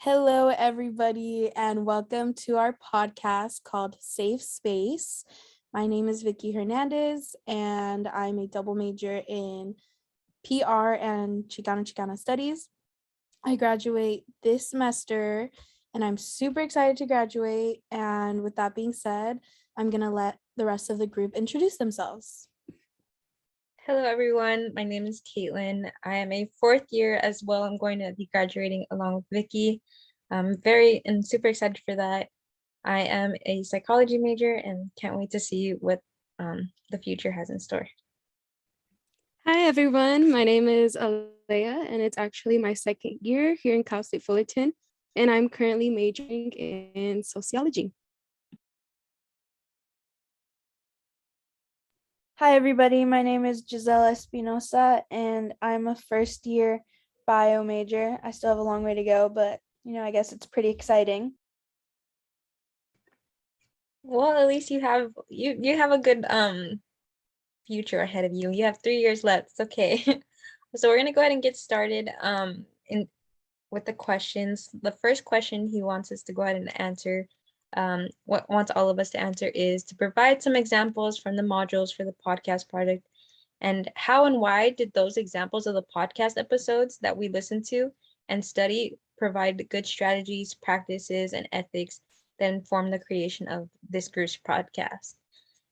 Hello, everybody, and welcome to our podcast called Safe Space. My name is Victoria Hernandez, and I'm a double major in PR and Chicano Studies. I graduate this semester, and I'm super excited to graduate. And with that being said, I'm going to let the rest of the group introduce themselves. Hello, everyone. My name is Kaitlyn. I am a fourth year as well. I'm going to be graduating along with Vicky. I'm super excited for that. I am a psychology major and can't wait to see what the future has in store. Hi, everyone. My name is Alleya, and it's actually my second year here in Cal State Fullerton, and I'm currently majoring in sociology. Hi, everybody. My name is Giselle Espinosa, and I'm a first year bio major. I still have a long way to go, but I guess it's pretty exciting. Well, at least you have a good future ahead of you. You have 3 years left. It's okay. So we're gonna go ahead and get started with the questions. The first question he wants us to go ahead and answer, what wants all of us to answer, is to provide some examples from the modules for the podcast project, and how and why did those examples of the podcast episodes that we listen to and study provide good strategies, practices, and ethics that inform the creation of this group's podcast.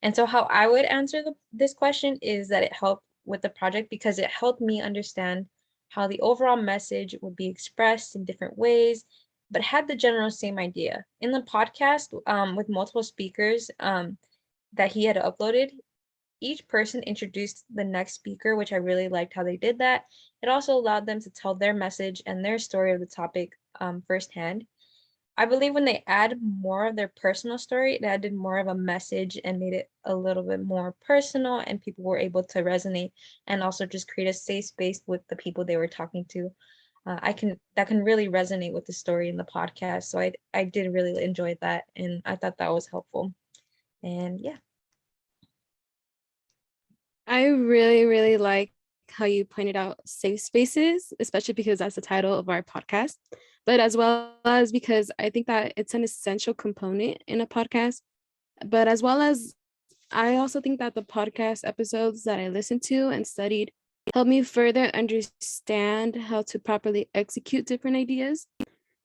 And so how I would answer this question is that it helped with the project because it helped me understand how the overall message would be expressed in different ways, but had the general same idea. In the podcast, with multiple speakers that he had uploaded, each person introduced the next speaker, which I really liked how they did that. It also allowed them to tell their message and their story of the topic firsthand. I believe when they add more of their personal story, it added more of a message and made it a little bit more personal, and people were able to resonate and also just create a safe space with the people they were talking to. That can really resonate with the story in the podcast. So I did really enjoy that, and I thought that was helpful. And yeah. I really like how you pointed out safe spaces, especially because that's the title of our podcast, but as well as because I think that it's an essential component in a podcast. But as well as I also think that the podcast episodes that I listened to and studied helped me further understand how to properly execute different ideas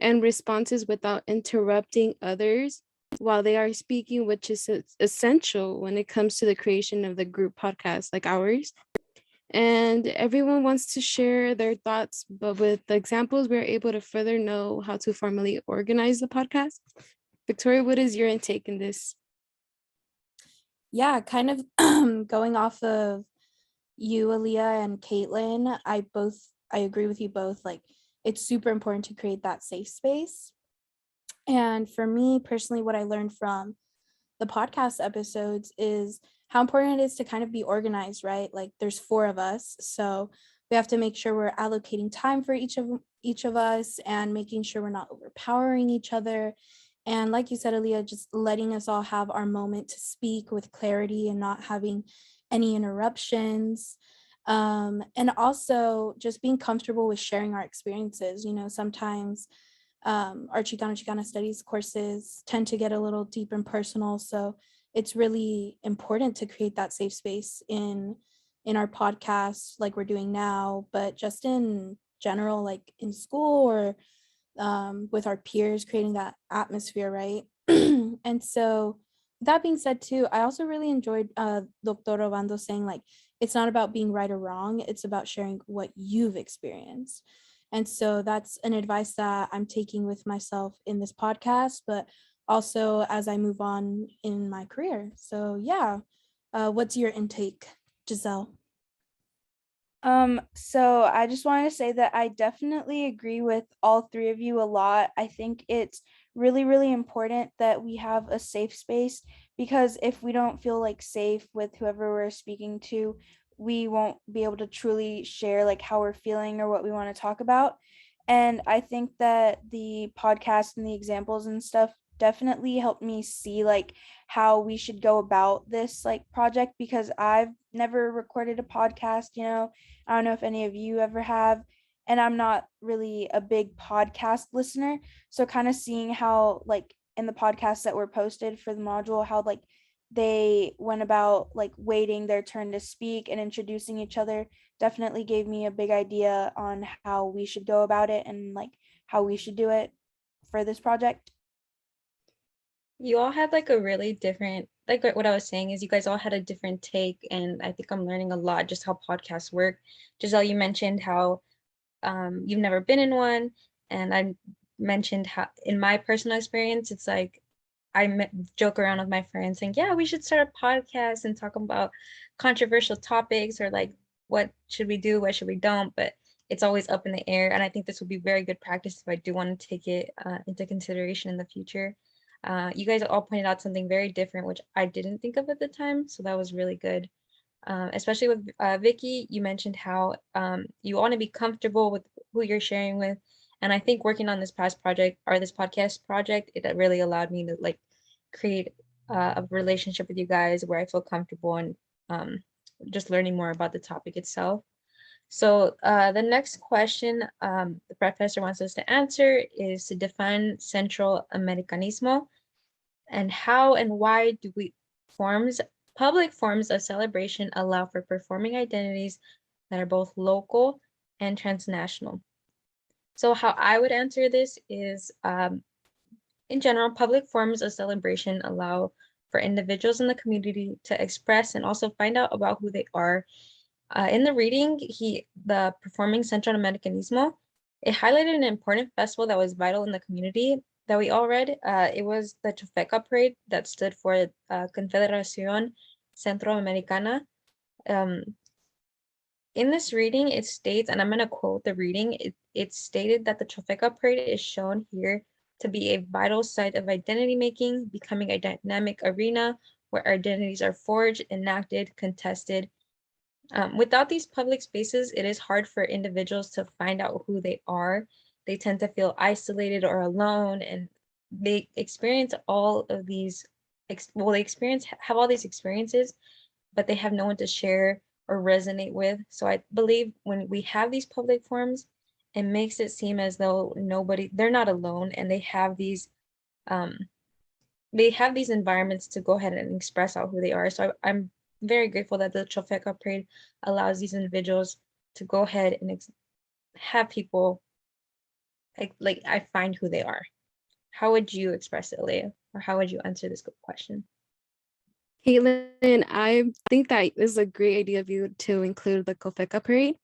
and responses without interrupting others while they are speaking, which is essential when it comes to the creation of the group podcast like ours. And everyone wants to share their thoughts, but with the examples, we're able to further know how to formally organize the podcast. Victoria, what is your intake in this? Yeah, kind of going off of you, Alleya, and Kaitlyn, I agree with you both. Like, it's super important to create that safe space. And for me personally, what I learned from the podcast episodes is how important it is to kind of be organized, right? Like, there's 4 of us, so we have to make sure we're allocating time for each of us and making sure we're not overpowering each other. And like you said, Alleya, just letting us all have our moment to speak with clarity and not having any interruptions. And also just being comfortable with sharing our experiences. Sometimes our Chicano Studies courses tend to get a little deep and personal. So it's really important to create that safe space in our podcast like we're doing now, but just in general, like in school or with our peers, creating that atmosphere, right? And so that being said too, I also really enjoyed Dr. Obando saying, like, it's not about being right or wrong, it's about sharing what you've experienced. And so that's an advice that I'm taking with myself in this podcast, but also as I move on in my career. So yeah, what's your intake, Giselle? So I just wanted to say that I definitely agree with all 3 of you a lot. I think it's really, really important that we have a safe space, because if we don't feel like safe with whoever we're speaking to, we won't be able to truly share like how we're feeling or what we want to talk about. And I think that the podcast and the examples and stuff definitely helped me see like how we should go about this like project, because I've never recorded a podcast. I don't know if any of you ever have. and I'm not really a big podcast listener. So kind of seeing how like in the podcasts that were posted for the module, how like they went about like waiting their turn to speak and introducing each other definitely gave me a big idea on how we should go about it and like how we should do it for this project. You all had like a really different, like what I was saying is you guys all had a different take, and I think I'm learning a lot just how podcasts work. Giselle, you mentioned how you've never been in one, and I mentioned how in my personal experience, it's like joke around with my friends saying, yeah, we should start a podcast and talk about controversial topics, or like what should we do, what should we don't, but it's always up in the air. And I think this would be very good practice if I do want to take it into consideration in the future. You guys all pointed out something very different, which I didn't think of at the time, so that was really good. Especially with Vicky, you mentioned how you want to be comfortable with who you're sharing with. And I think working on this past project or this podcast project, it really allowed me to like create a relationship with you guys where I feel comfortable and just learning more about the topic itself. So the next question the professor wants us to answer is to define CentralAmericanismo, and how and why do public forms of celebration allow for performing identities that are both local and transnational. So how I would answer this is, in general, public forms of celebration allow for individuals in the community to express and also find out about who they are. In the reading, the performing CentralAmericanismo, it highlighted an important festival that was vital in the community that we all read. It was the Chofeca Parade that stood for Confederación Centroamericana. In this reading, it states, and I'm going to quote the reading, it stated that the Chofeca Parade is shown here to be a vital site of identity making, becoming a dynamic arena where identities are forged, enacted, contested. Without these public spaces, it is hard for individuals to find out who they are. They tend to feel isolated or alone, and they experience all of these, have all these experiences, but they have no one to share or resonate with. So I believe when we have these public forums, it makes it seem as though they're not alone, and they have these environments to go ahead and express out who they are. So I'm very grateful that the Chofeca Parade allows these individuals to go ahead and have people like I find who they are. How would you express it, Alleya? Or how would you answer this question? Kaitlyn, I think that this is a great idea of you to include the Cofeca Parade,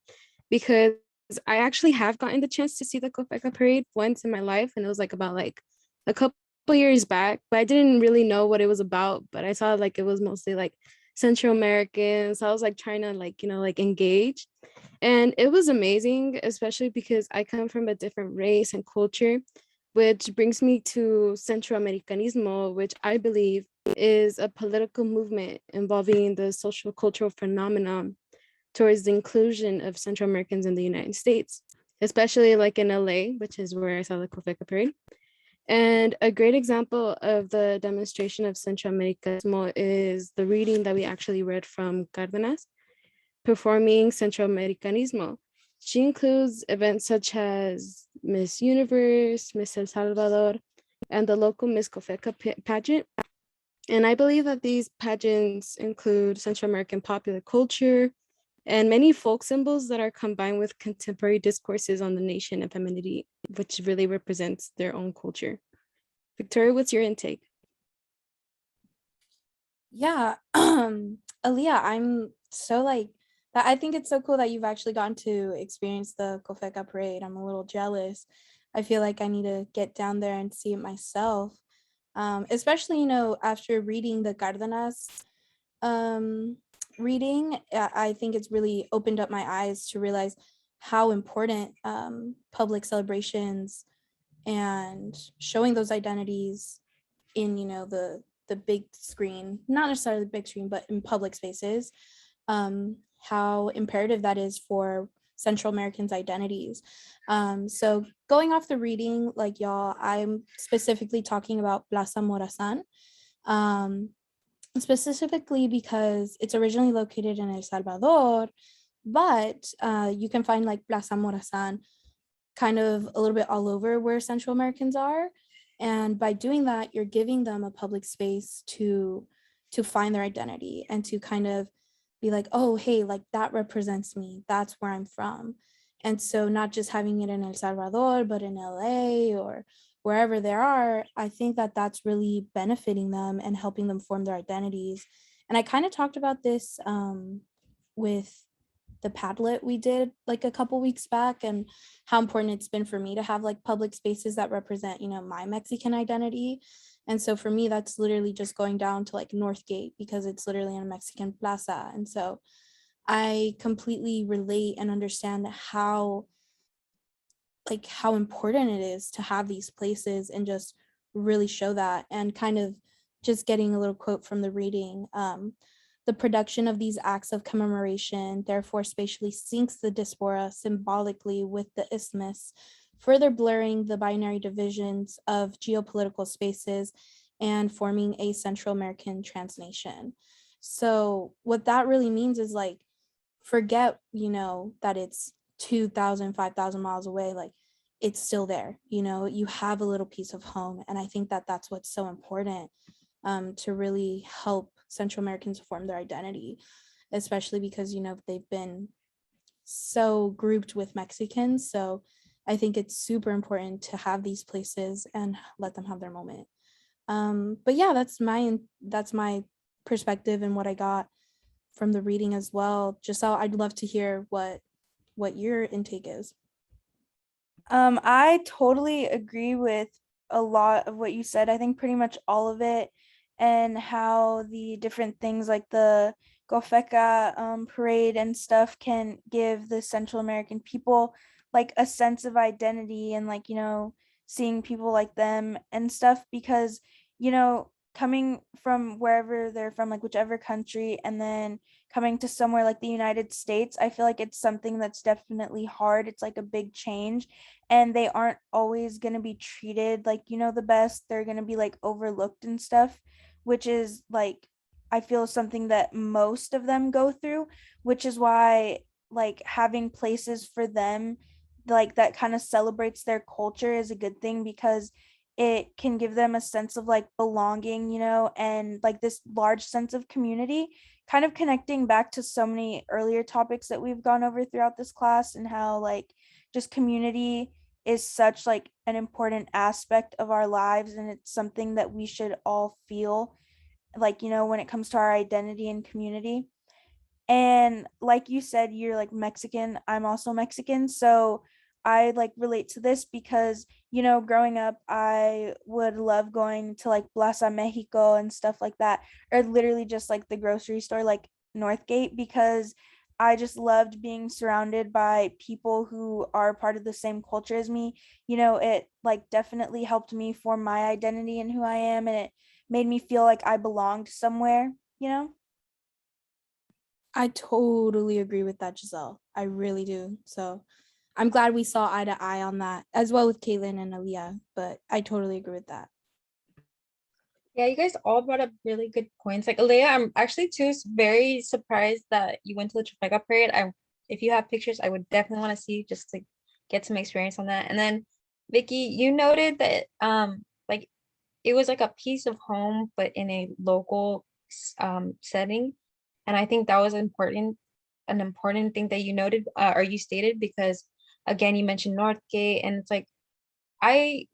because I actually have gotten the chance to see the Cofeca Parade once in my life, and it was like about like a couple years back, but I didn't really know what it was about, but I saw like it was mostly like Central Americans. So I was like trying to like, like engage, and it was amazing, especially because I come from a different race and culture, which brings me to CentralAmericanismo, which I believe is a political movement involving the social cultural phenomenon towards the inclusion of Central Americans in the United States, especially like in LA, which is where I saw the Cofeca Parade. And a great example of the demonstration of CentralAmericanismo is the reading that we actually read from Cárdenas, performing CentralAmericanismo. She includes events such as Miss Universe, Miss El Salvador, and the local Miss Cofeca pageant. And I believe that these pageants include Central American popular culture and many folk symbols that are combined with contemporary discourses on the nation and femininity, which really represents their own culture. Victoria, what's your intake? Yeah, Alleya, I'm so like that. I think it's so cool that you've actually gotten to experience the Cofeca Parade. I'm a little jealous. I feel like I need to get down there and see it myself. Especially, after reading the Cárdenas reading, I think it's really opened up my eyes to realize how important public celebrations and showing those identities in the big screen, not necessarily the big screen, but in public spaces, how imperative that is for Central Americans' identities. So going off the reading, like y'all, I'm specifically talking about Plaza Morazán, specifically because it's originally located in El Salvador, But you can find like Plaza Morazan kind of a little bit all over where Central Americans are. And by doing that, you're giving them a public space to find their identity and to kind of be like, oh, hey, like that represents me. That's where I'm from. And so not just having it in El Salvador, but in LA or wherever they are, I think that that's really benefiting them and helping them form their identities. And I kind of talked about this with the Padlet we did like a couple weeks back, and how important it's been for me to have like public spaces that represent, you know, my Mexican identity. And so for me, that's literally just going down to like Northgate because it's literally in a Mexican plaza. And so I completely relate and understand how important it is to have these places and just really show that. And kind of just getting a little quote from the reading, the production of these acts of commemoration therefore spatially syncs the diaspora symbolically with the isthmus, further blurring the binary divisions of geopolitical spaces and forming a Central American transnation. So what that really means is like, forget, you know, that it's 2,000, 5,000 miles away, like it's still there, you know, you have a little piece of home. And I think that that's what's so important, to really help Central Americans form their identity, especially because, you know, they've been so grouped with Mexicans. So I think it's super important to have these places and let them have their moment. But yeah, that's my perspective and what I got from the reading as well. Giselle, I'd love to hear what your intake is. I totally agree with a lot of what you said. I think pretty much all of it, and how the different things like the Gofeca parade and stuff can give the Central American people like a sense of identity, and like, you know, seeing people like them and stuff, because, you know, coming from wherever they're from, like whichever country, and then coming to somewhere like the United States, I feel like it's something that's definitely hard. It's like a big change, and they aren't always going to be treated like, you know, the best. They're going to be like overlooked and stuff, which is like, I feel something that most of them go through, which is why like having places for them like that kind of celebrates their culture is a good thing, because it can give them a sense of like belonging, you know, and like this large sense of community, kind of connecting back to so many earlier topics that we've gone over throughout this class, and how like just community is such like an important aspect of our lives, and it's something that we should all feel like, you know, when it comes to our identity and community. And like you said, you're like Mexican, I'm also Mexican, so I like relate to this because, you know, growing up I would love going to like Plaza Mexico and stuff like that, or literally just like the grocery store like Northgate, because I just loved being surrounded by people who are part of the same culture as me. You know, it like definitely helped me form my identity and who I am, and it made me feel like I belonged somewhere, you know? I totally agree with that, Giselle. I really do. So I'm glad we saw eye to eye on that, as well with Kaitlyn and Alleya, but I totally agree with that. Yeah, you guys all brought up really good points. Like Alleya, I'm actually too very surprised that you went to the Trafalgar parade. If you have pictures, I would definitely want to see just to get some experience on that. And then Vicky, you noted that like it was like a piece of home, but in a local setting. And I think that was an important thing that you noted, or you stated, because again, you mentioned Northgate, and it's like I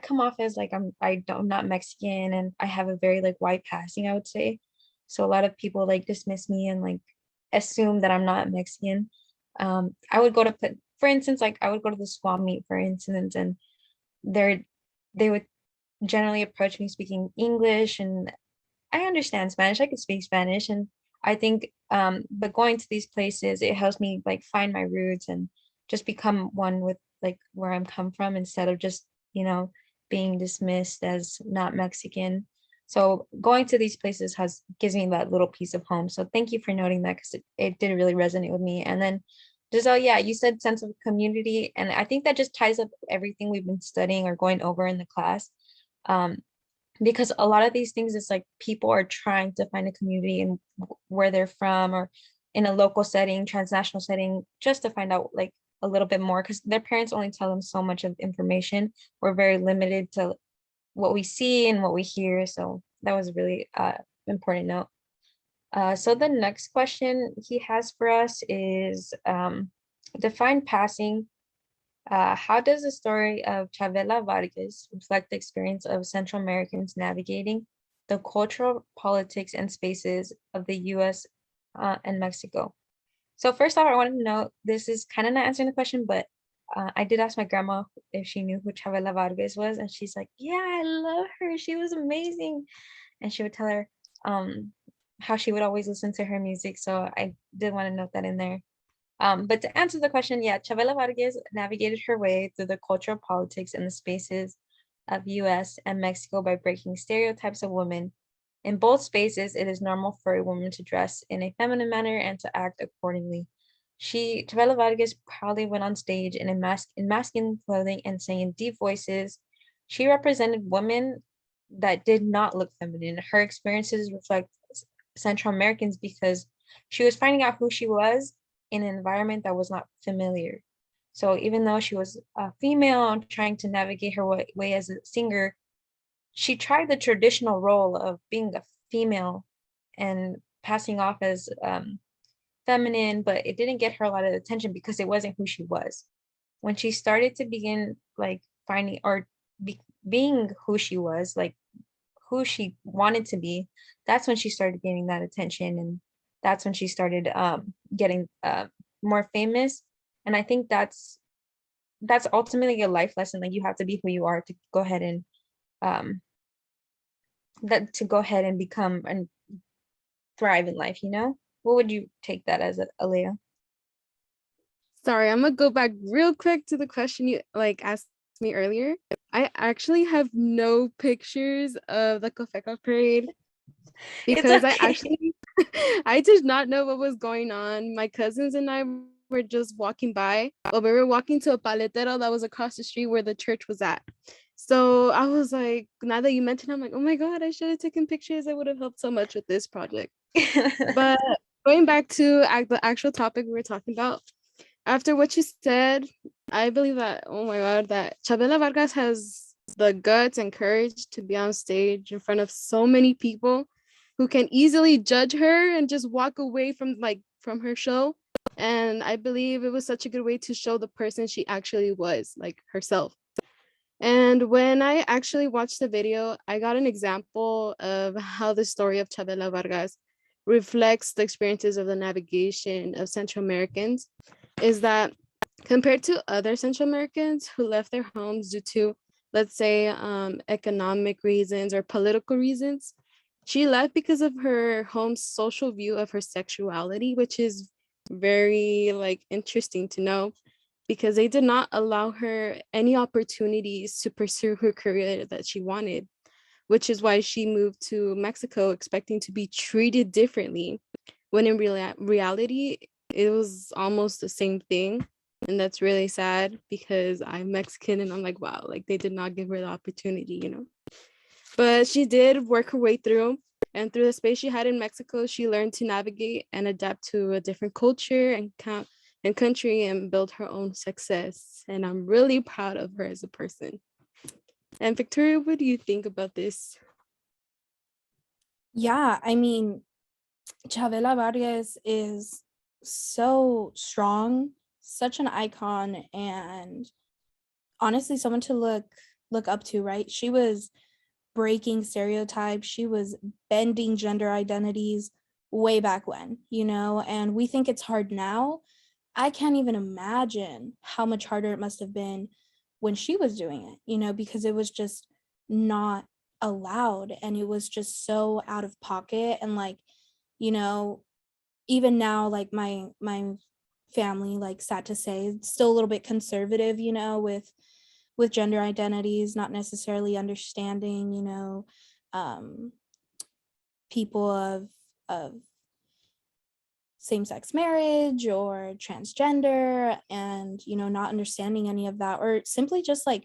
come off as like I'm not Mexican, and I have a very like white passing, I would say. So a lot of people like dismiss me and like assume that I'm not Mexican. I would go to for instance, like I would go to the swap meet, for instance, and they're they would generally approach me speaking English, and I understand Spanish. I could speak Spanish, and I think but going to these places, it helps me like find my roots and just become one with like where I'm come from, instead of just, you know, being dismissed as not Mexican. So going to these places has gives me that little piece of home. So thank you for noting that, because it did really resonate with me. And then Giselle, yeah, you said sense of community, and I think that just ties up everything we've been studying or going over in the class. Um, because a lot of these things is like people are trying to find a community in where they're from, or in a local setting, transnational setting, just to find out like a little bit more, because their parents only tell them so much of information. We're very limited to what we see and what we hear. So that was a really important note. So the next question he has for us is define passing. How does the story of Chavela Vargas reflect the experience of Central Americans navigating the cultural, politics, and spaces of the US and Mexico? So first off, I wanted to know, this is kind of not answering the question, but I did ask my grandma if she knew who Chavela Vargas was, and she's like, yeah, I love her. She was amazing. And she would tell her how she would always listen to her music. So I did want to note that in there. But to answer the question, yeah, Chavela Vargas navigated her way through the cultural politics and the spaces of US and Mexico by breaking stereotypes of women. In both spaces, it is normal for a woman to dress in a feminine manner and to act accordingly. Chavela Vargas proudly went on stage in masculine clothing and sang in deep voices. She represented women that did not look feminine. Her experiences reflect Central Americans because she was finding out who she was in an environment that was not familiar. So even though she was a female and trying to navigate her way as a singer, she tried the traditional role of being a female and passing off as feminine, but it didn't get her a lot of attention because it wasn't who she was. When she started to begin like finding or being who she was, like who she wanted to be, that's when she started gaining that attention, and that's when she started getting more famous. And I think that's ultimately a life lesson. Like you have to be who you are to go ahead and become and thrive in life, you know? What would you take that as, Alleya? Sorry, I'm gonna go back real quick to the question you like asked me earlier. I actually have no pictures of the Cofeca parade because I actually I did not know what was going on. My cousins and I were just walking by, but we were walking to a paletero that was across the street where the church was at. So I was like, now that you mentioned, I'm like, oh my God, I should have taken pictures. It would have helped so much with this project. But going back to the actual topic we were talking about, after what you said, I believe that, oh my God, that Chavela Vargas has the guts and courage to be on stage in front of so many people who can easily judge her and just walk away from her show. And I believe it was such a good way to show the person she actually was, like herself. And when I actually watched the video, I got an example of how the story of Chavela Vargas reflects the experiences of the navigation of Central Americans, is that compared to other Central Americans who left their homes due to, let's say, economic reasons or political reasons, she left because of her home's social view of her sexuality, which is very interesting to know, because they did not allow her any opportunities to pursue her career that she wanted, which is why she moved to Mexico expecting to be treated differently, when in reality, it was almost the same thing. And that's really sad because I'm Mexican and I'm like, wow, like they did not give her the opportunity, you know? But she did work her way through. And through the space she had in Mexico, she learned to navigate and adapt to a different culture and country and build her own success. And I'm really proud of her as a person. And Victoria, what do you think about this? Yeah, I mean, Chavela Vargas is so strong, such an icon, and honestly someone to look up to, right? She was breaking stereotypes, she was bending gender identities way back when, you know, and we think it's hard now. I can't even imagine how much harder it must have been when she was doing it, you know, because it was just not allowed and it was just so out of pocket. And like, you know, even now, like my family, like, sad to say, it's still a little bit conservative, you know, with gender identities, not necessarily understanding, you know, people of same-sex marriage or transgender, and, you know, not understanding any of that, or simply just like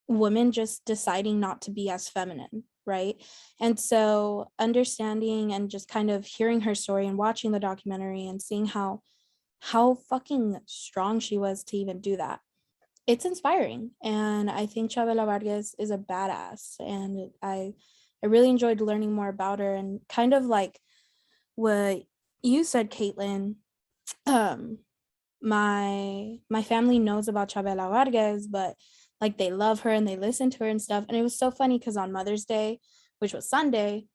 women just deciding not to be as feminine, right? And so understanding and just kind of hearing her story and watching the documentary and seeing how fucking strong she was to even do that, it's inspiring. And I think Chavela Vargas is a badass, and I really enjoyed learning more about her, and kind of like what you said, Kaitlyn. um my family knows about Chavela Vargas, but like they love her and they listen to her and stuff. And it was so funny because on Mother's Day, which was Sunday,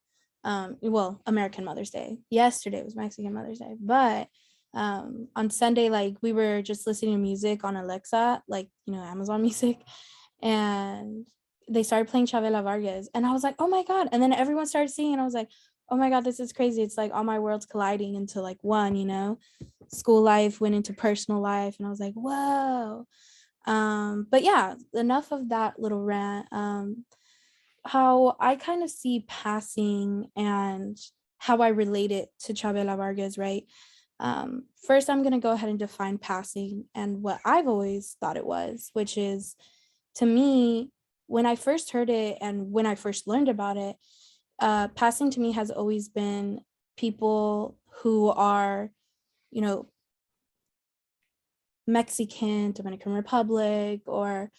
well, American Mother's Day, yesterday was Mexican Mother's Day, but on Sunday, like we were just listening to music on Alexa, like, you know, Amazon Music, and they started playing Chavela Vargas, and I was like, oh my god. And then everyone started singing, and I was like, oh my god, this is crazy. It's like all my worlds colliding into like one, you know. School life went into personal life, and I was like, whoa. But yeah, enough of that little rant. How I kind of see passing and how I relate it to Chavela Vargas, right? First, I'm going to go ahead and define passing and what I've always thought it was, which is, to me, when I first heard it and when I first learned about it, passing to me has always been people who are, you know, Mexican, Dominican Republic, or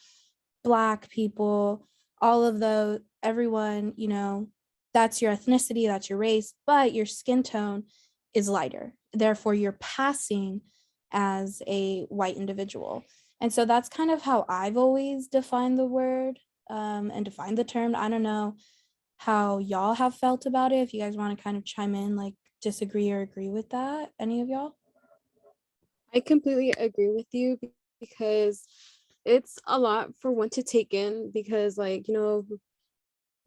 Black people, all of those, everyone, you know, that's your ethnicity, that's your race, but your skin tone is lighter. Therefore, you're passing as a white individual. And so that's kind of how I've always defined the word, and defined the term. I don't know how y'all have felt about it. If you guys want to kind of chime in, like disagree or agree with that, any of y'all? I completely agree with you because it's a lot for one to take in because like, you know,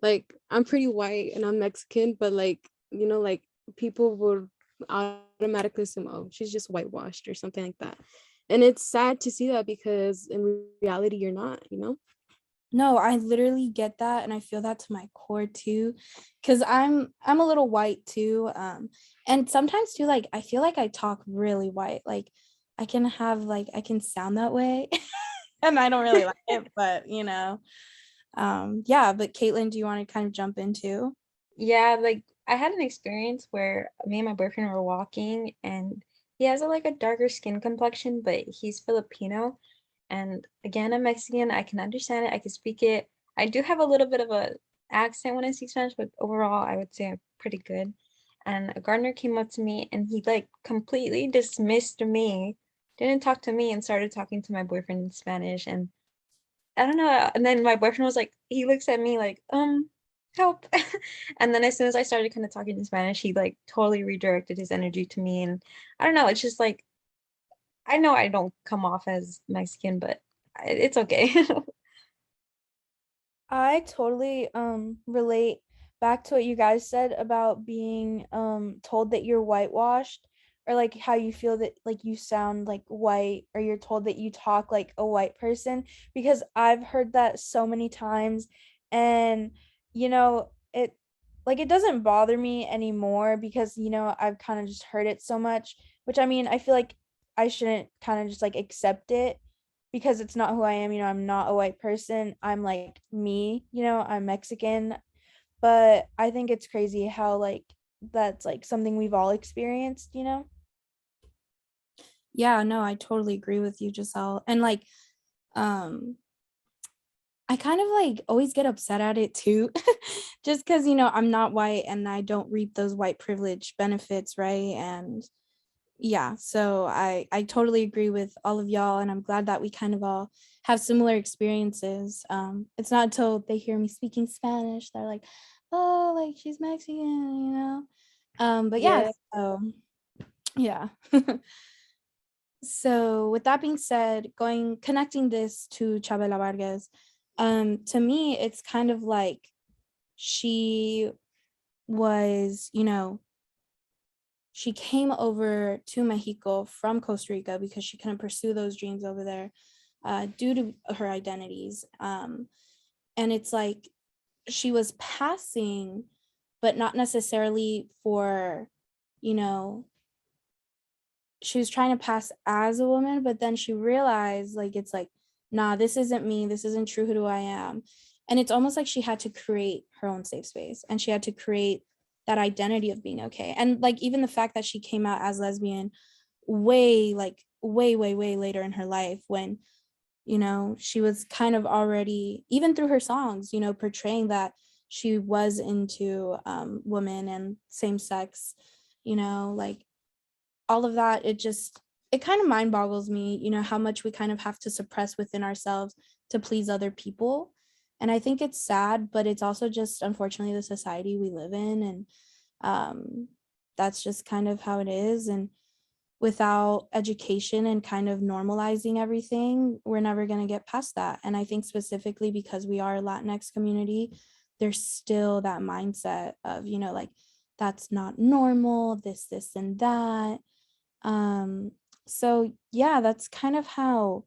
like I'm pretty white and I'm Mexican, but like, you know, like people would automatically assume, oh, she's just whitewashed or something like that. And it's sad to see that because in reality, you're not, you know? No, I literally get that, and I feel that to my core too, because I'm a little white too, and sometimes too, like I feel like I talk really white, like I can have like I can sound that way, and I don't really like it, but you know, yeah. But Kaitlyn, do you want to kind of jump into? Yeah, like I had an experience where me and my boyfriend were walking and he has like a darker skin complexion, but he's Filipino. And again, I'm Mexican. I can understand it. I can speak it. I do have a little bit of a accent when I speak Spanish, but overall, I would say I'm pretty good. And a gardener came up to me and he like completely dismissed me, didn't talk to me, and started talking to my boyfriend in Spanish. And I don't know. And then my boyfriend was like, he looks at me like, help. And then as soon as I started kind of talking in Spanish, he like totally redirected his energy to me. And I don't know, it's just like, I know I don't come off as Mexican, but it's okay. I totally relate back to what you guys said about being told that you're whitewashed, or like how you feel that like you sound like white, or you're told that you talk like a white person, because I've heard that so many times. And you know, it like it doesn't bother me anymore because you know I've kind of just heard it so much, which I mean I feel like I shouldn't kind of just like accept it because it's not who I am. You know, I'm not a white person. I'm like me, you know, I'm Mexican. But I think it's crazy how like that's like something we've all experienced, you know? Yeah, no, I totally agree with you, Giselle. And like, um, I kind of like always get upset at it too, just because, you know, I'm not white and I don't reap those white privilege benefits, right? And yeah, so I totally agree with all of y'all, and I'm glad that we kind of all have similar experiences. It's not until they hear me speaking Spanish they're like, oh, like she's Mexican, you know. But yeah, Yeah. so yeah. So with that being said, connecting this to Chavela Vargas, to me it's kind of like she was, you know, she came over to Mexico from Costa Rica because she couldn't pursue those dreams over there, due to her identities. And it's like she was passing, but not necessarily for, you know, she was trying to pass as a woman, but then she realized like it's like, nah, this isn't me. This isn't true who I am. And it's almost like she had to create her own safe space, and she had to create that identity of being okay. And like even the fact that she came out as lesbian way later in her life, when she was kind of already, even through her songs, portraying that she was into women and same sex, like all of that. It kind of mind boggles me, how much we kind of have to suppress within ourselves to please other people. And I think it's sad, but it's also just unfortunately the society we live in. And that's just kind of how it is. And without education and kind of normalizing everything, we're never going to get past that. And I think specifically because we are a Latinx community, there's still that mindset of, like, that's not normal, this, and that. So yeah, that's kind of how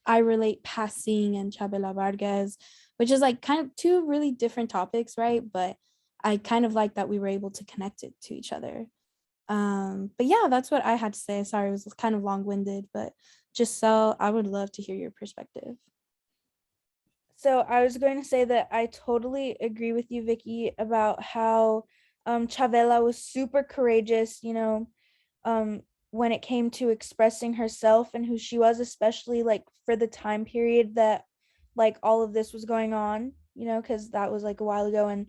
I relate passing and Chavela Vargas, which is like kind of two really different topics, right? But I kind of like that we were able to connect it to each other. But yeah, that's what I had to say. Sorry, it was kind of long-winded, but just so I would love to hear your perspective. So I was going to say that I totally agree with you, Vicky, about how Chavela was super courageous, when it came to expressing herself and who she was, especially like for the time period that like all of this was going on, because that was like a while ago, and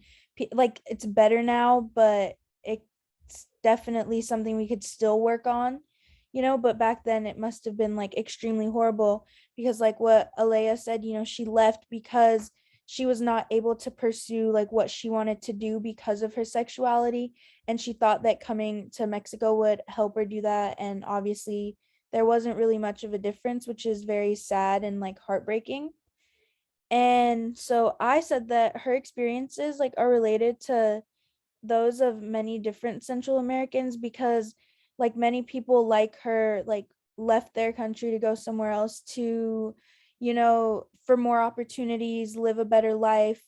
like it's better now, but it's definitely something we could still work on, but back then it must have been like extremely horrible, because like what Alleya said, she left because she was not able to pursue like what she wanted to do because of her sexuality, and she thought that coming to Mexico would help her do that, and obviously there wasn't really much of a difference, which is very sad and like heartbreaking. And so I said that her experiences like are related to those of many different Central Americans, because like many people like her like left their country to go somewhere else to, for more opportunities, live a better life.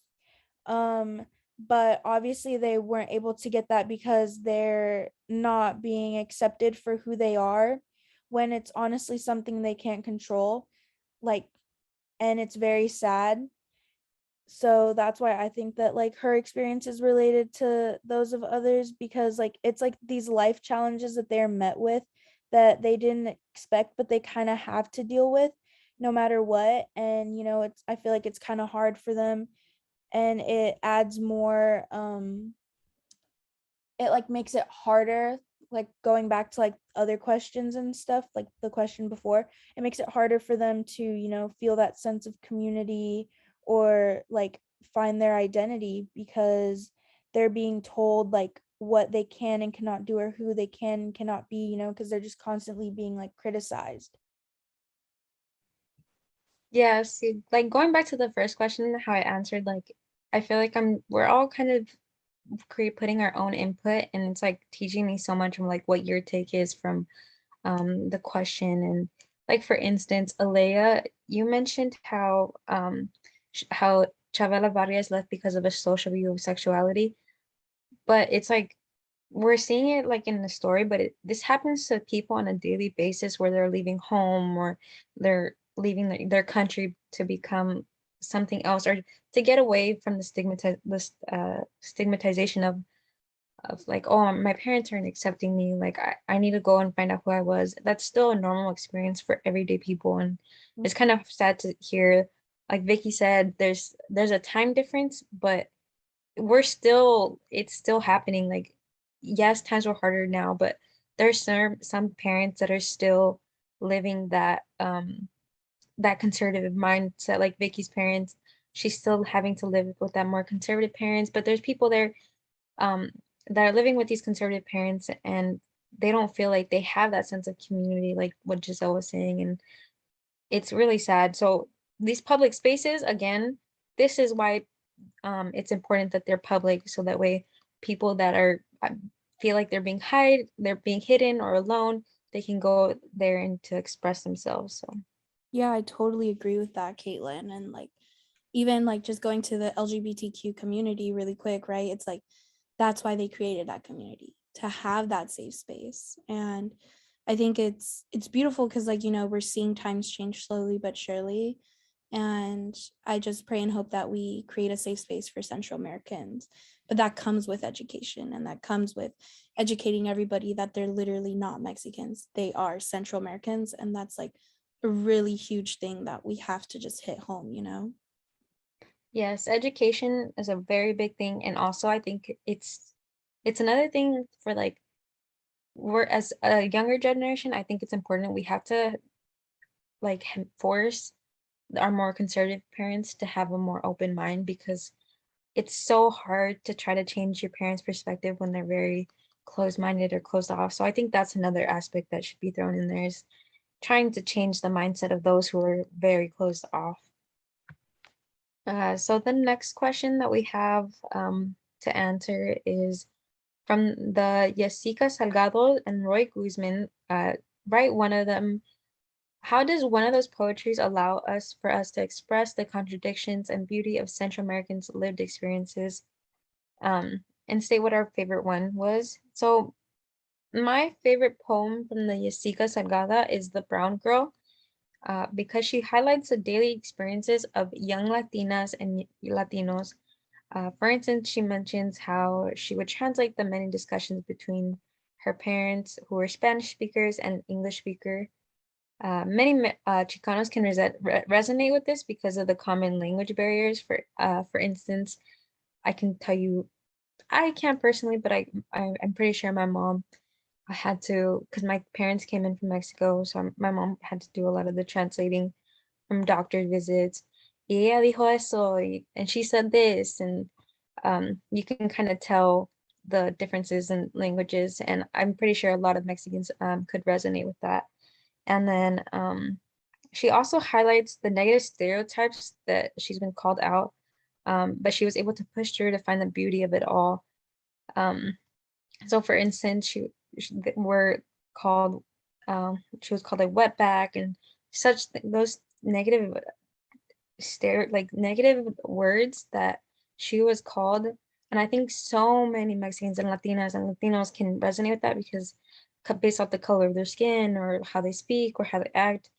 But obviously they weren't able to get that because they're not being accepted for who they are, when it's honestly something they can't control. Like, and it's very sad. So that's why I think that like her experience is related to those of others, because like it's like these life challenges that they're met with that they didn't expect, but they kind of have to deal with no matter what. And it's, I feel like it's kind of hard for them, and it adds more it like makes it harder, like going back to like other questions and stuff, like the question before, it makes it harder for them to feel that sense of community, or like find their identity, because they're being told like what they can and cannot do, or who they can and cannot be, because they're just constantly being like criticized. Yeah, see, like going back to the first question, how I answered, like I feel like we're all kind of putting our own input, and it's like teaching me so much from like what your take is from the question. And like for instance, Alleya, you mentioned how Chavela Vargas left because of a social view of sexuality, but it's like we're seeing it like in the story, but this happens to people on a daily basis, where they're leaving home, or they're leaving their country to become something else, or to get away from the stigmatization of like, oh, my parents aren't accepting me, like I need to go and find out who I was. That's still a normal experience for everyday people. And it's kind of sad to hear, like Vicky said, there's a time difference, but it's still happening. Like, yes, times are harder now, but there's some parents that are still living that conservative mindset, like Vicky's parents. She's still having to live with that more conservative parents, but there's people there um that are living with these conservative parents, and they don't feel like they have that sense of community, like what Giselle was saying. And it's really sad. So these public spaces, again, this is why it's important that they're public, so that way people that are feel like they're being hidden or alone, they can go there and to express themselves. So Yeah, I totally agree with that, Kaitlyn. And like, even like just going to the LGBTQ community really quick, right? It's like, that's why they created that community, to have that safe space. And I think it's beautiful because like, we're seeing times change slowly but surely. And I just pray and hope that we create a safe space for Central Americans. But that comes with education, and that comes with educating everybody that they're literally not Mexicans. They are Central Americans. And that's like a really huge thing that we have to just hit home, you know? Yes, education is a very big thing, and also I think it's another thing for like we're as a younger generation. I think it's important we have to like force our more conservative parents to have a more open mind, because it's so hard to try to change your parents' perspective when they're very closed-minded or closed off. So I think that's another aspect that should be thrown in there, is trying to change the mindset of those who are very closed off. So the next question that we have to answer is from the Jessica Salgado and Roy Guzman. Write one of them. How does one of those poetries allow us to express the contradictions and beauty of Central Americans' lived experiences? And state what our favorite one was. So my favorite poem from the Jessica Salgada is The Brown Girl, because she highlights the daily experiences of young Latinas and Latinos. For instance, she mentions how she would translate the many discussions between her parents, who were Spanish speakers and English speaker. Many Chicanos can resonate with this because of the common language barriers. For instance, I can tell you, I can't personally, but I'm pretty sure my mom had to, because my parents came in from Mexico, so my mom had to do a lot of the translating from doctor visits. Y ella dijo eso, and she said this, and you can kind of tell the differences in languages, and I'm pretty sure a lot of Mexicans could resonate with that. And then she also highlights the negative stereotypes that she's been called out, but she was able to push through to find the beauty of it all. So for instance, she were called, she was called a wetback and those negative negative words that she was called. And I think so many Mexicans and Latinas and Latinos can resonate with that, because based off the color of their skin or how they speak or how they act,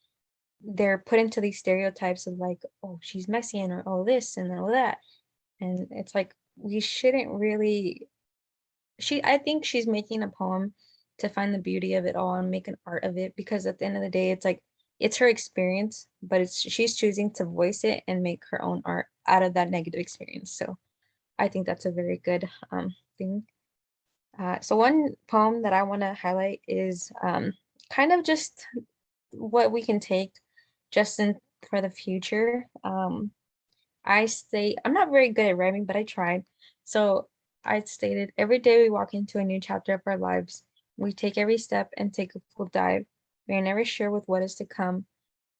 they're put into these stereotypes of like, oh, she's Mexican, or oh, this and all that. And it's like, we shouldn't really, I think she's making a poem to find the beauty of it all and make an art of it, because at the end of the day, it's like, it's her experience, but she's choosing to voice it and make her own art out of that negative experience. So I think that's a very good thing. So one poem that I want to highlight is kind of just what we can take just for the future. I'm not very good at writing, but I tried. So I stated, every day we walk into a new chapter of our lives. We take every step and take a full dive. We are never sure with what is to come,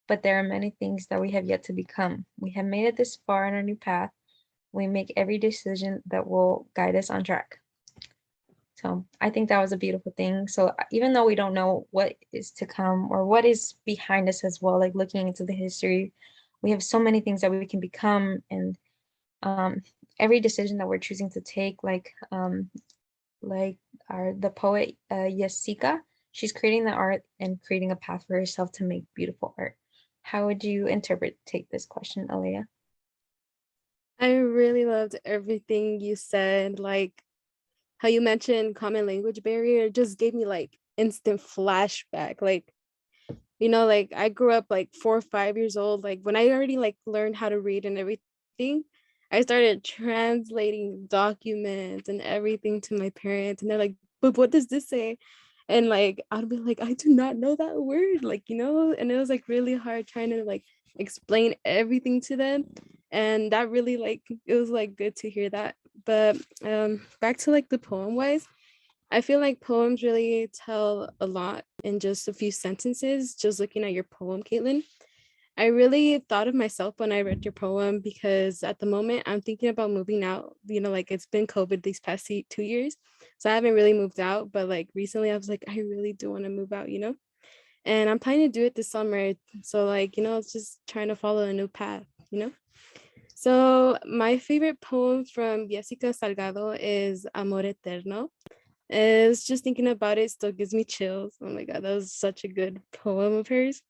but there are many things that we have yet to become. We have made it this far in our new path. We make every decision that will guide us on track. So I think that was a beautiful thing. So even though we don't know what is to come or what is behind us as well, like looking into the history, we have so many things that we can become, and every decision that we're choosing to take, like the poet Jessica, she's creating the art and creating a path for herself to make beautiful art. How would you take this question, Alleya? I really loved everything you said, like how you mentioned common language barrier. It just gave me like instant flashback. Like, like I grew up like 4 or 5 years old. Like when I already like learned how to read and everything, I started translating documents and everything to my parents. And they're like, but what does this say? And like, I'd be like, I do not know that word. Like, and it was like really hard trying to like explain everything to them. And that really like, it was like good to hear that. But back to like the poem wise, I feel like poems really tell a lot in just a few sentences. Just looking at your poem, Kaitlyn, I really thought of myself when I read your poem, because at the moment I'm thinking about moving out. Like it's been COVID these past 2 years, so I haven't really moved out. But like recently, I was like, I really do want to move out, and I'm planning to do it this summer. So like, it's just trying to follow a new path. So my favorite poem from Jessica Salgado is Amor Eterno. It's just thinking about it still gives me chills. Oh my God, that was such a good poem of hers.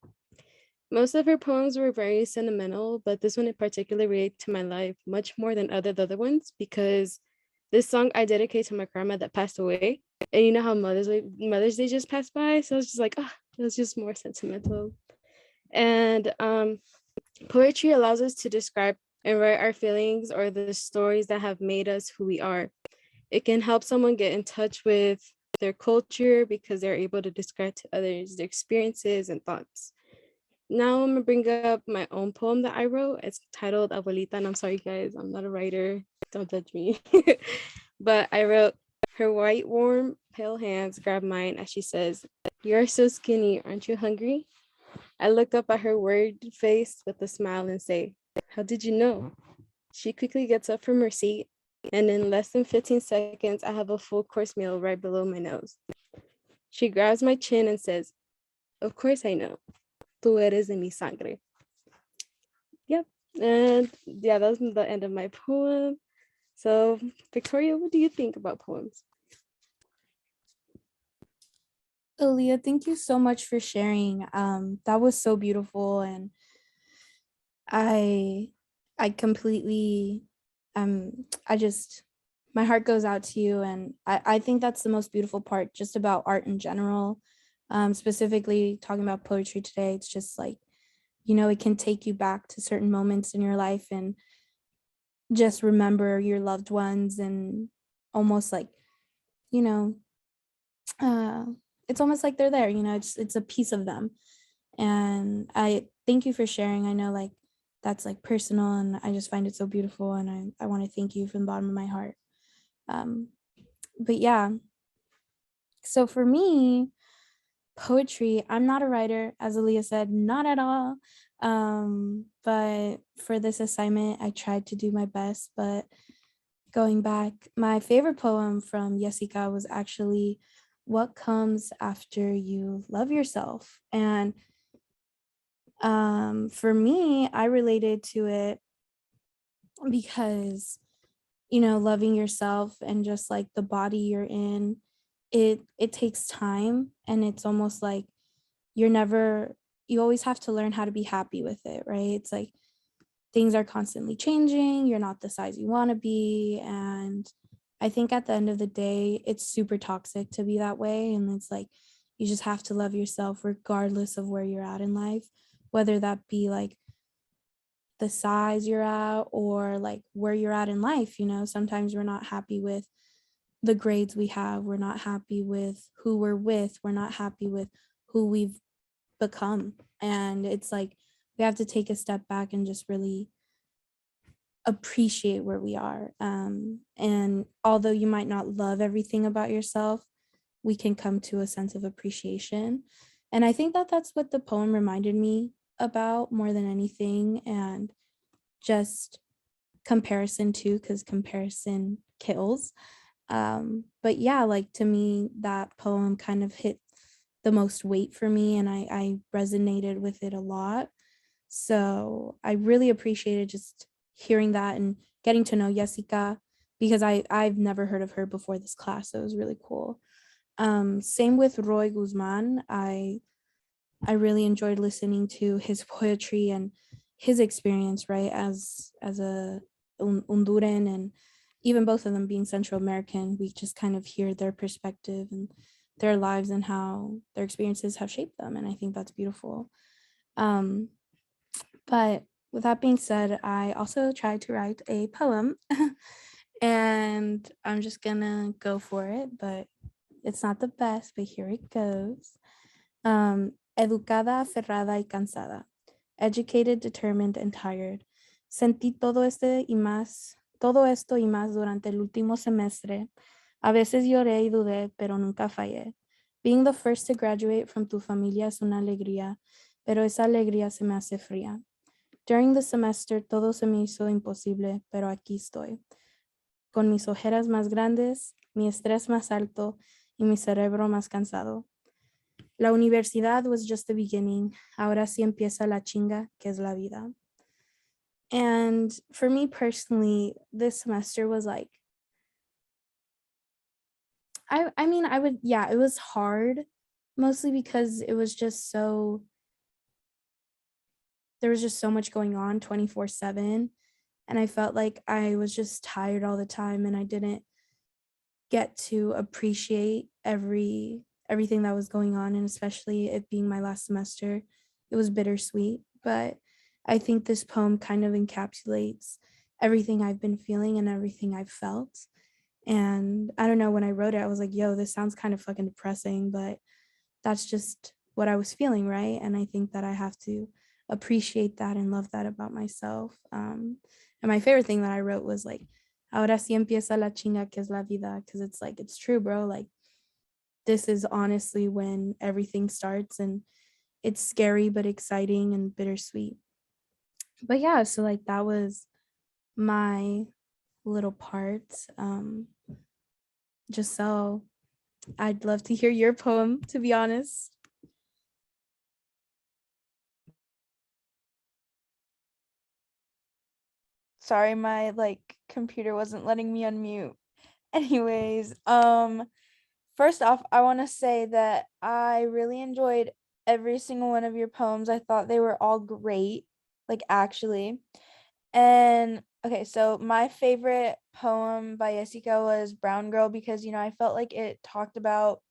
Most of her poems were very sentimental, but this one in particular related to my life much more than the other ones because this song I dedicate to my grandma that passed away. And you know how Mother's Day just passed by, so I was just like, oh, it was just more sentimental. And poetry allows us to describe and write our feelings or the stories that have made us who we are. It can help someone get in touch with their culture because they're able to describe to others their experiences and thoughts. Now I'm gonna bring up my own poem that I wrote. It's titled Abuelita, and I'm sorry guys, I'm not a writer. Don't judge me. But I wrote, her white, warm, pale hands grab mine as she says, "You're so skinny, aren't you hungry?" I look up at her worried face with a smile and say, "How did you know?" She quickly gets up from her seat, and in less than 15 seconds, I have a full course meal right below my nose. She grabs my chin and says, "Of course I know. Tú eres de mi sangre." Yep. And yeah, that's the end of my poem. So, Victoria, what do you think about poems? Aaliyah, thank you so much for sharing. That was so beautiful, and I I completely I just my heart goes out to you, and I think that's the most beautiful part just about art in general. Specifically talking about poetry today, it's just like, it can take you back to certain moments in your life and just remember your loved ones, and almost like, you know, uh it's almost like they're there, it's a piece of them. And I thank you for sharing. I know, like, that's like personal, and I just find it so beautiful, and I want to thank you from the bottom of my heart. um but yeah, so for me, poetry, I'm not a writer, as Aaliyah said, not at all. But for this assignment I tried to do my best. But going back, my favorite poem from Jessica was actually "What Comes After You Love Yourself." And for me, I related to it because, loving yourself and just like the body you're in, it takes time, and it's almost like you're never you always have to learn how to be happy with it, right? It's like things are constantly changing, you're not the size you want to be, and I think at the end of the day it's super toxic to be that way. And it's like you just have to love yourself regardless of where you're at in life, whether that be like the size you're at or like where you're at in life. Sometimes we're not happy with the grades we have, we're not happy with who we're with, we're not happy with who we've become. And it's like we have to take a step back and just really appreciate where we are. And although you might not love everything about yourself, we can come to a sense of appreciation. And I think that that's what the poem reminded me about more than anything. And just comparison too, because comparison kills. But yeah, like, to me, that poem kind of hit the most weight for me, and I resonated with it a lot. So I really appreciated just hearing that and getting to know Jessica, because I've never heard of her before this class. So it was really cool. Same with Roy Guzman. I really enjoyed listening to his poetry and his experience, right, as a Honduran, and even both of them being Central American. We just kind of hear their perspective and their lives and how their experiences have shaped them, and I think that's beautiful. Um, but with that being said, I also tried to write a poem, and I'm just gonna go for it, but it's not the best, but here it goes. Educada, aferrada y cansada. Educated, determined, and tired. Sentí todo esto y más durante el último semestre. A veces lloré y dudé, pero nunca fallé. Being the first to graduate from tu familia es una alegría, pero esa alegría se me hace fría. During the semester, todo se me hizo imposible, pero aquí estoy. Con mis ojeras más grandes, mi estrés más alto y mi cerebro más cansado. La universidad was just the beginning. Ahora sí empieza la chinga, que es la vida. And for me personally, this semester was like, I mean, it was hard, mostly because it was just so there was just so much going on 24/7, and I felt like I was just tired all the time, and I didn't get to appreciate everything that was going on, and especially it being my last semester, it was bittersweet. But I think this poem kind of encapsulates everything I've been feeling and everything I've felt. And I don't know, when I wrote it, I was like, yo, this sounds kind of fucking depressing, but that's just what I was feeling, right? And I think that I have to appreciate that and love that about myself. And my favorite thing that I wrote was like, ahora sí empieza la chinga que es la vida, because it's like, it's true, bro. Like, this is honestly when everything starts, and it's scary but exciting and bittersweet. But yeah, so like that was my little part. Giselle, I'd love to hear your poem, to be honest. Sorry, my like computer wasn't letting me unmute. Anyways, first off, I want to say that I really enjoyed every single one of your poems. I thought they were all great, like actually. And okay, so my favorite poem by Jessica was Brown Girl, because I felt like it talked about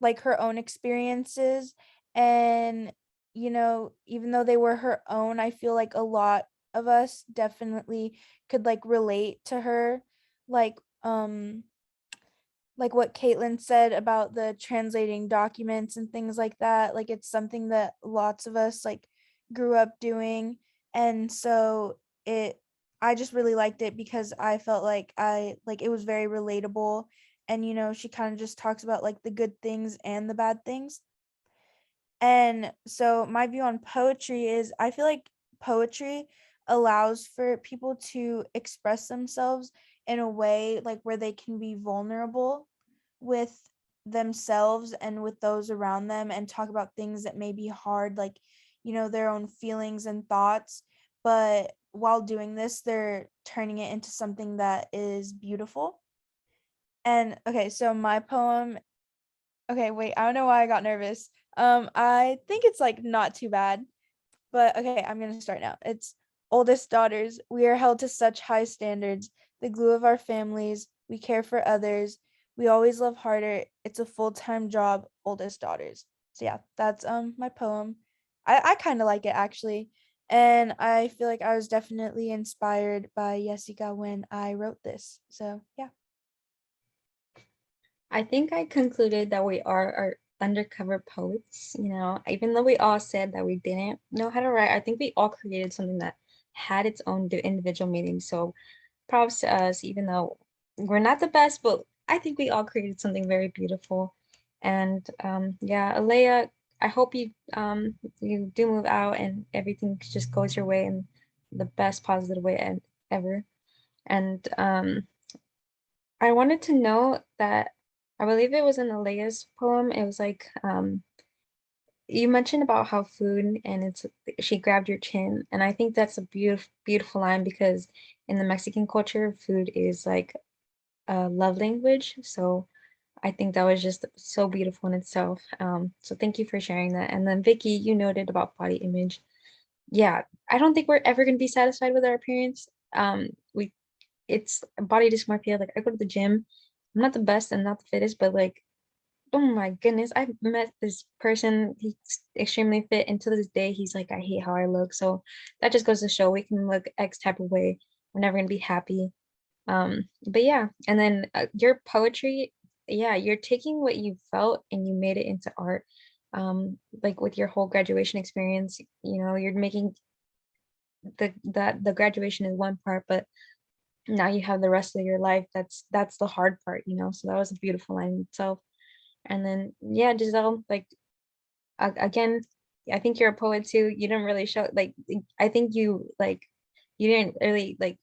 like her own experiences, and even though they were her own, I feel like a lot of us definitely could like relate to her, like like what Kaitlyn said about the translating documents and things like that. Like it's something that lots of us like grew up doing. And so I just really liked it because I felt like it was very relatable. And she kind of just talks about like the good things and the bad things. And so my view on poetry is I feel like poetry allows for people to express themselves in a way like where they can be vulnerable with themselves and with those around them, and talk about things that may be hard, like their own feelings and thoughts, but while doing this they're turning it into something that is beautiful. And okay, so my poem, okay, wait, I don't know why I got nervous. I think it's like not too bad, but okay, I'm gonna start now. It's oldest daughters. We are held to such high standards, the glue of our families. We care for others. We always love harder. It's a full-time job, oldest daughters. So yeah, that's my poem. I kind of like it actually. And I feel like I was definitely inspired by Jessica when I wrote this. So yeah. I think I concluded that we are our undercover poets, even though we all said that we didn't know how to write, I think we all created something that had its own individual meaning. So props to us, even though we're not the best, but I think we all created something very beautiful. And yeah, Alleya, I hope you do move out and everything just goes your way in the best positive way ever. And I wanted to know that I believe it was in Alea's poem. It was like you mentioned about how food and it's she grabbed your chin, and I think that's a beautiful line because in the Mexican culture, food is like a love language. So I think that was just so beautiful in itself. So thank you for sharing that. And then Vicky, you noted about body image. Yeah, I don't think we're ever going to be satisfied with our appearance. We it's body dysmorphia. Like I go to the gym. I'm not the best and not the fittest, but like, oh my goodness, I've met this person. He's extremely fit, and to this day, he's like, I hate how I look. So that just goes to show we can look X type of way. We're never gonna be happy. But yeah, and then your poetry, yeah, you're taking what you felt and you made it into art. Like with your whole graduation experience, you're making the graduation is one part, but now you have the rest of your life. That's the hard part, so that was a beautiful line in itself. And then yeah, Giselle, like again, I think you're a poet too. You didn't really show, like, I think you didn't really like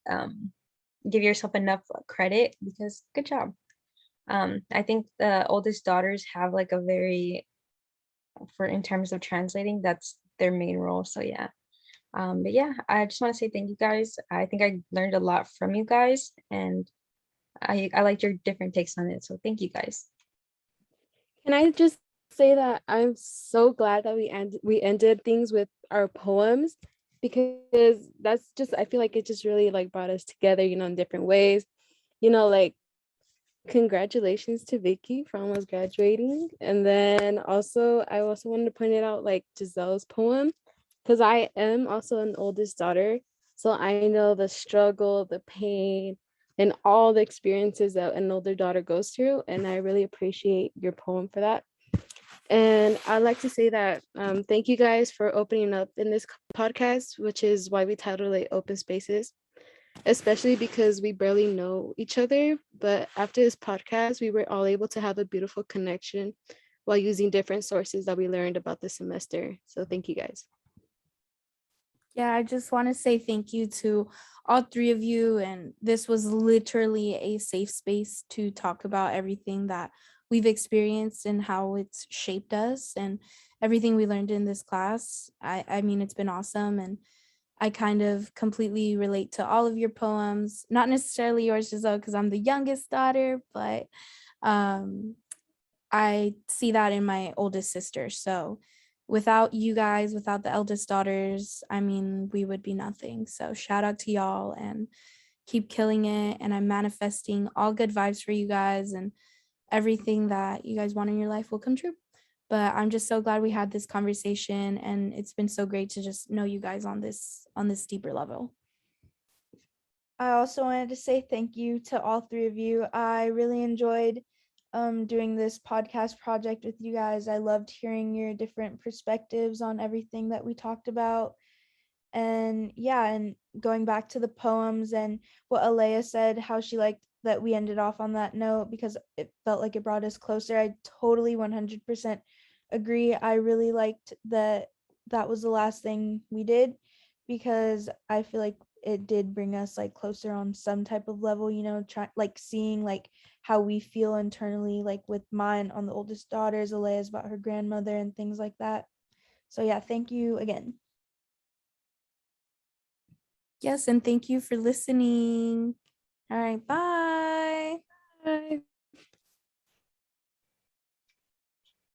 give yourself enough credit, because good job. I think the oldest daughters have like a very, for in terms of translating, that's their main role. So yeah. But yeah, I just want to say thank you guys. I think I learned a lot from you guys, and I liked your different takes on it. So thank you guys. Can I just say that I'm so glad that we ended things with our poems, because that's just, I feel like it just really like brought us together, in different ways. Like, congratulations to Vicky for almost graduating. And then I also wanted to point it out, like Giselle's poem, because I am also an oldest daughter. So I know the struggle, the pain, and all the experiences that an older daughter goes through. And I really appreciate your poem for that. And I'd like to say that thank you guys for opening up in this podcast, which is why we titled it Open Spaces, especially because we barely know each other. But after this podcast, we were all able to have a beautiful connection while using different sources that we learned about the semester. So thank you guys. Yeah, I just want to say thank you to all three of you. And this was literally a safe space to talk about everything that we've experienced and how it's shaped us and everything we learned in this class. I mean, it's been awesome. And I kind of completely relate to all of your poems, not necessarily yours, Giselle, because I'm the youngest daughter, but I see that in my oldest sister. So without you guys, without the eldest daughters, I mean, we would be nothing. So shout out to y'all and keep killing it. And I'm manifesting all good vibes for you guys, and everything that you guys want in your life will come true. But I'm just so glad we had this conversation, and it's been so great to just know you guys on this deeper level. I also wanted to say thank you to all three of you. I really enjoyed doing this podcast project with you guys. I loved hearing your different perspectives on everything that we talked about. And yeah, and going back to the poems and what Alleya said, how she liked that we ended off on that note because it felt like it brought us closer. I totally 100% agree. I really liked that that was the last thing we did because I feel like it did bring us like closer on some type of level, like seeing like how we feel internally, like with mine on the oldest daughters, Alea's about her grandmother and things like that. So yeah, thank you again. Yes, and thank you for listening. All right, bye.